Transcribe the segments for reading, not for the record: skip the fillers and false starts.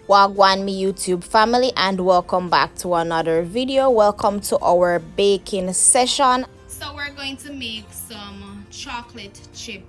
Wagwan me YouTube family, and welcome back to another video. Welcome to our baking session. So we're going to make some chocolate chip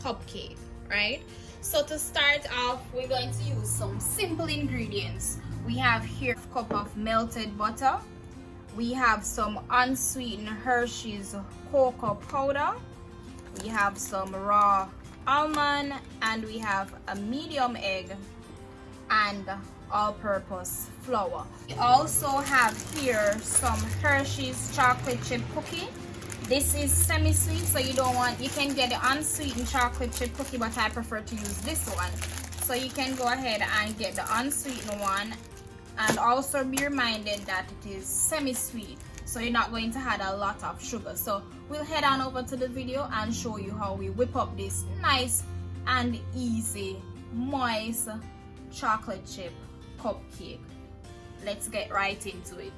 cupcake, right? So to start off, we're going to use some simple ingredients. We have here a cup of melted butter. We have some unsweetened Hershey's cocoa powder. We have some raw almond, and we have a medium egg and all-purpose flour. We also have here some Hershey's chocolate chip cookie. This is semi-sweet, so you can get the unsweetened chocolate chip cookie, but I prefer to use this one. So you can go ahead and get the unsweetened one, and also be reminded that it is semi-sweet, so you're not going to add a lot of sugar. So we'll head on over to the video and show you how we whip up this nice and easy moist chocolate chip cupcake. Let's get right into it.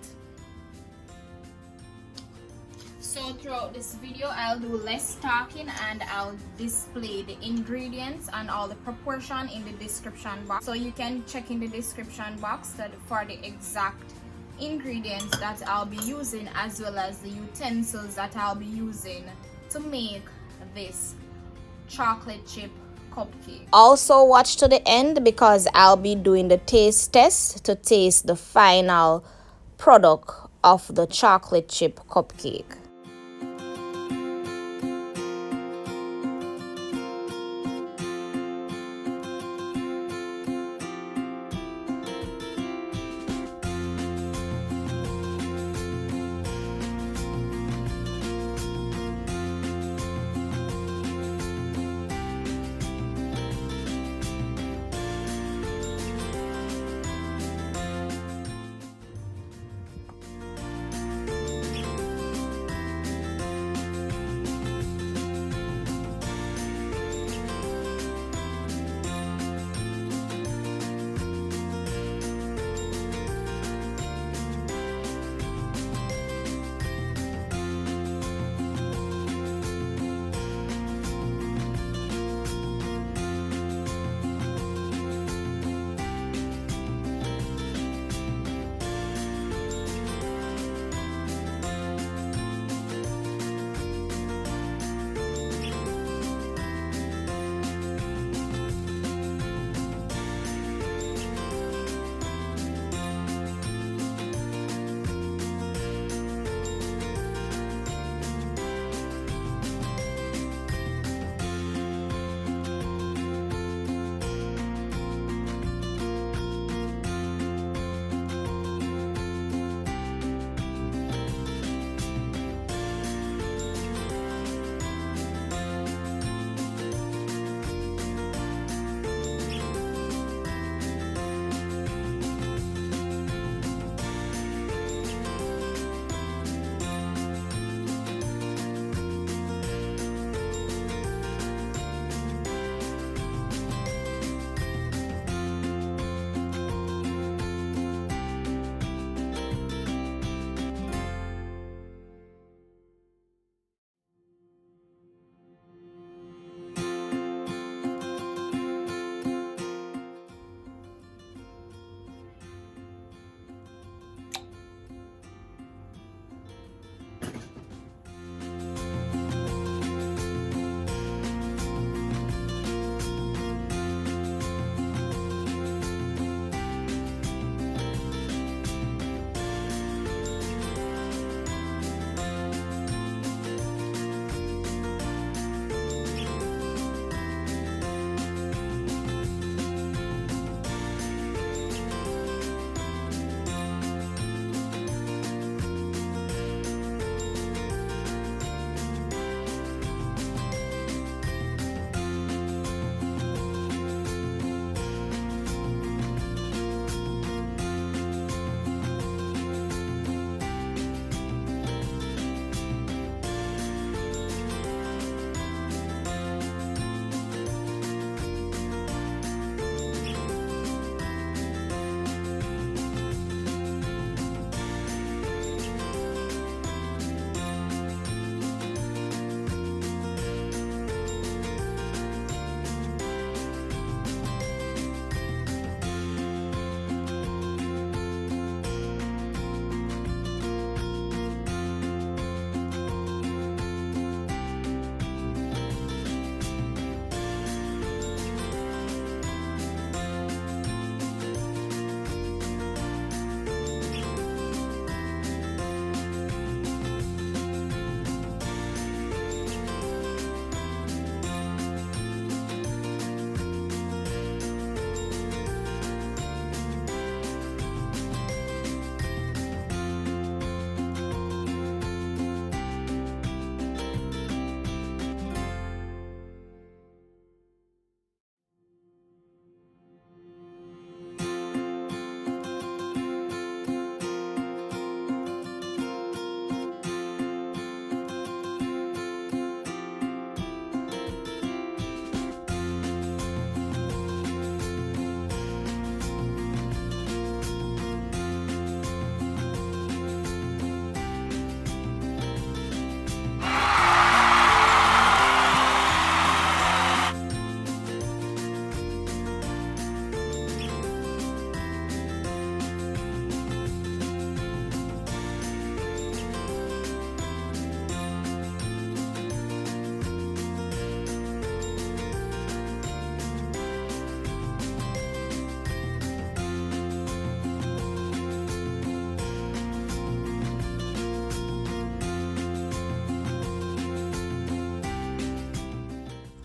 So throughout this video, I'll do less talking and I'll display the ingredients and all the proportion in the description box, so you can check in the description box for the exact ingredients that I'll be using, as well as the utensils that I'll be using to make this chocolate chip cupcake. Also watch to the end, because I'll be doing the taste test to taste the final product of the chocolate chip cupcake.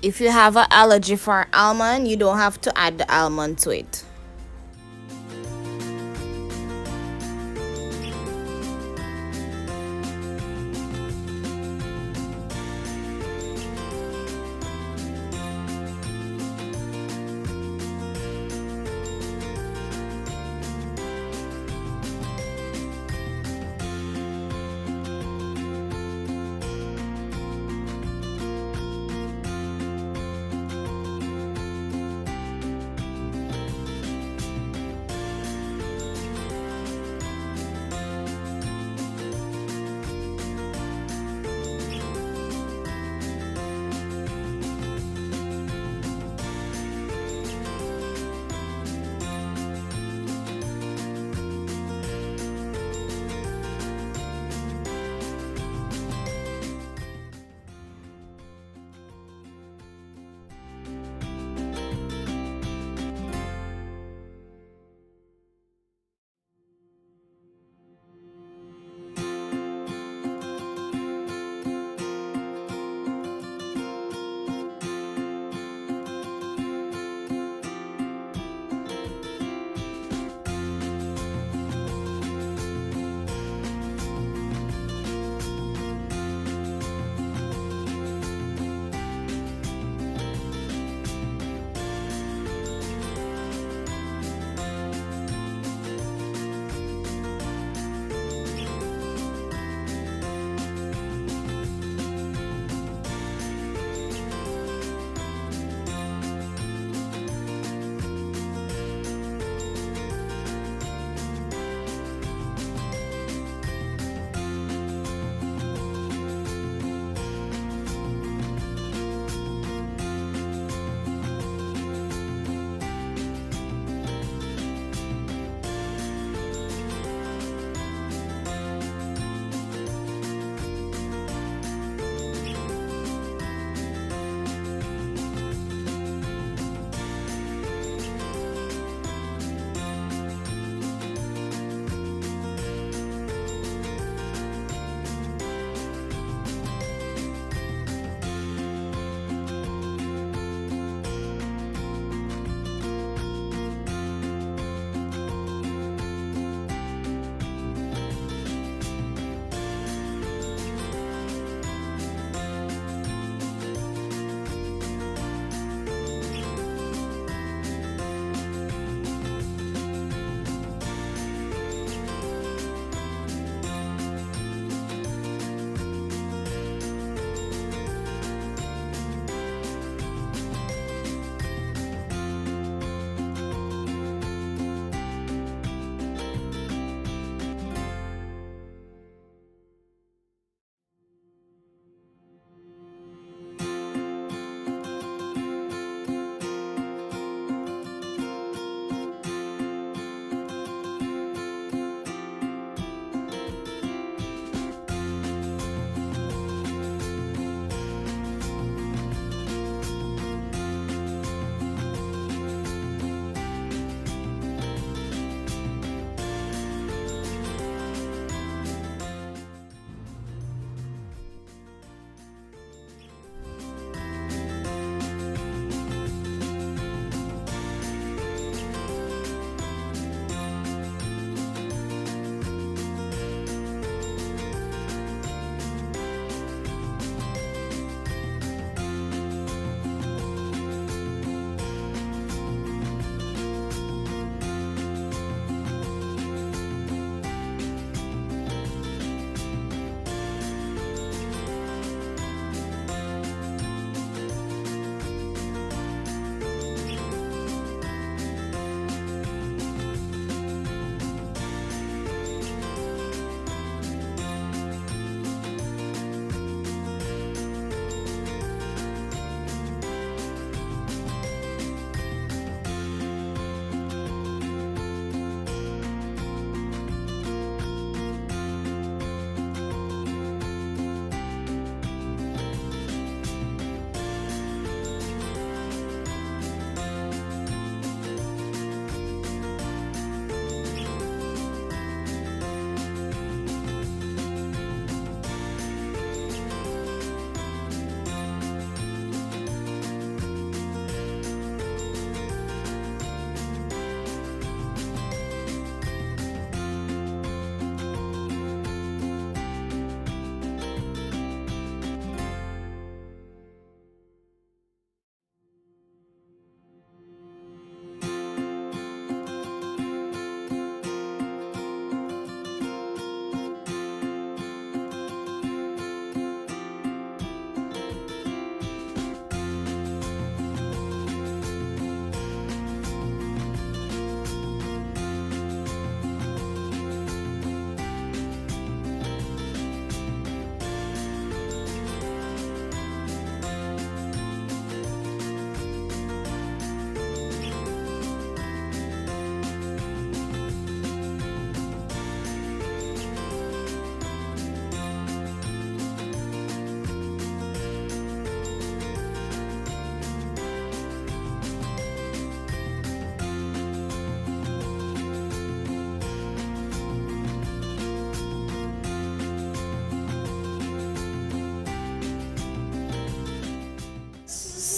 If you have an allergy for almond, you don't have to add the almond to it.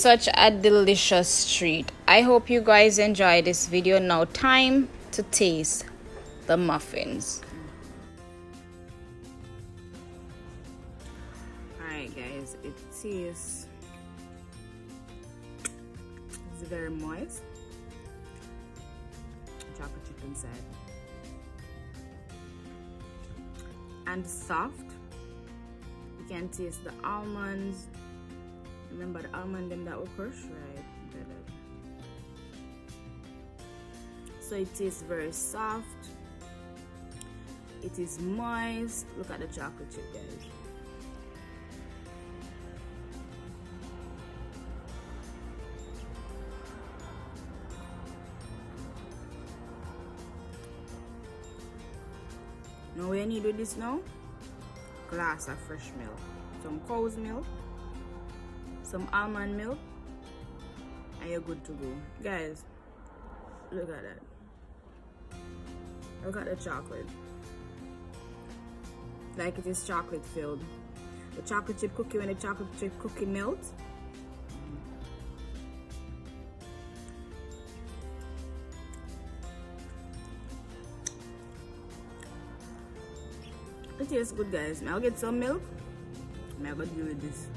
such a delicious treat. I hope you guys enjoy this video. Now time to taste the muffins. Alright guys, it tastes, it's very moist. Chocolate chip inside. And soft. You can taste the almonds. Remember the almond them that were crushed, right? So it tastes very soft. It is moist. Look at the chocolate chip, guys. Now what you need with this now? Glass of fresh milk. Some cow's milk. Some almond milk. And you're good to go. Guys, look at that. Look at the chocolate. Like it is chocolate filled. The chocolate chip cookie, when the chocolate chip cookie melts, it tastes good, guys. Now I'll get some milk. I'm gonna deal with this.